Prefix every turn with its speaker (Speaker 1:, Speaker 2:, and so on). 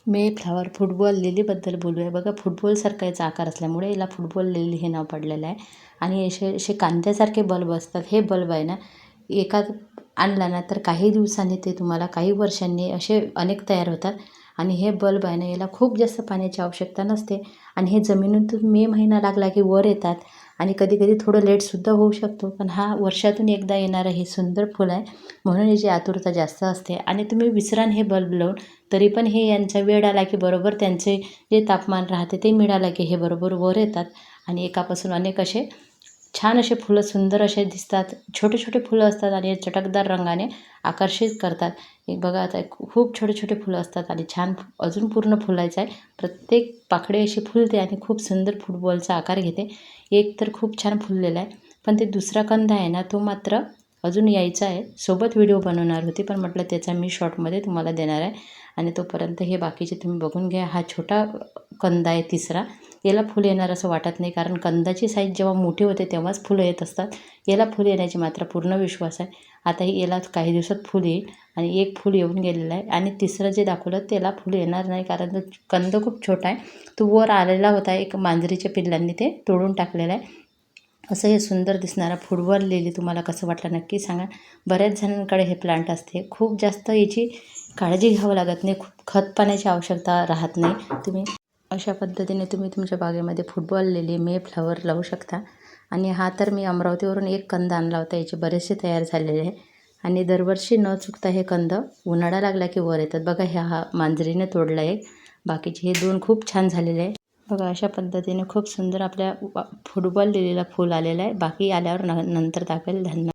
Speaker 1: मे flower football लिलीबद्दल बोलूया. बघा फुटबॉलसारखा याचा आकार असल्यामुळे याला फुटबॉल लिली हे नाव पडलेलं आहे. आणि असे असे कांद्यासारखे बल्ब असतात. हे बल्ब आहे ना एका आणला ना तर काही दिवसांनी ते तुम्हाला काही वर्षांनी असे अनेक तयार होतात. आणि हे बल्ब आहे ना याला खूप जास्त पाण्याची आवश्यकता नसते. आणि हे जमिनीतून मे महिना लागला की वर येतात. आणि कधी कधी थोडं लेटसुद्धा होऊ शकतो. पण हा वर्षातून एकदा येणारं हे सुंदर फुल आहे. म्हणून याची आतुरता जास्त असते. आणि तुम्ही विसरान हे बल्ब लावून तरी पण हे यांचा वेळ आला की बरोबर त्यांचे जे तापमान राहते ते मिळालं की हे बरोबर वर येतात. आणि एकापासून अनेक असे छान असे फुलं सुंदर असे दिसतात. छोटे छोटे फुलं असतात आणि चटकदार रंगाने आकर्षित करतात. एक बघा आता खूप छोटे छोटे फुलं असतात आणि छान अजून पूर्ण फुलायचं आहे. प्रत्येक पाकळी अशी फुलते आणि खूप सुंदर फुटबॉलचा आकार घेते. एक तर खूप छान फुललेला आहे. पण ते दुसरा कंद आहे ना तो मात्र अजून यायचा आहे. सोबत व्हिडिओ बनवणार होती पण म्हटलं त्याचा मी शॉर्टमध्ये तुम्हाला देणार आहे. आणि तोपर्यंत हे बाकीचे तुम्ही बघून घ्या. हा छोटा कंद आहे तिसरा. याला फुल येणार असं वाटत नाही कारण कंदाची साईज जेव्हा मोठी होते तेव्हाच फुलं येत असतात. याला फुल येण्याची मात्र पूर्ण विश्वास आहे. आता याला काही दिवसात फुल येईल. आणि एक फुल येऊन गेलेलं आहे. आणि तिसरं जे दाखवलं त्याला फुल येणार नाही कारण तो कंद खूप छोटा आहे. तो वर आलेला होता. एक मांजरीच्या पिल्लांनी ते तोडून टाकलेलं आहे. असं हे सुंदर दिसणारा फुटबॉल लिली तुम्हाला कसं वाटलं नक्की सांगा. बऱ्याच जणांकडे हे प्लांट असते. खूप जास्त याची काळजी घ्यावं लागत नाही. खूप खत पाण्याची आवश्यकता राहत नाही. तुम्ही अशा पद्धतीने तुम्ही तुमच्या बागेमध्ये फुटबॉल लिली मे फ्लॉवर लावू शकता. आणि हा तर मी अमरावतीवरून एक कंद आणला होता. याचे बरेचसे तयार झालेले आहे. आणि दरवर्षी न चुकता हे कंद उन्हाळा लागला की वर येतात. बघा हा मांजरीने तोडला आहे. बाकीचे हे दोन खूप छान झालेले आहे. बघा अशा पद्धतीने खूप सुंदर आपल्या फुटबॉल लिलीला फूल आलेलं आहे. बाकी आल्यावर नंतर दाखवेल. धन्यवाद.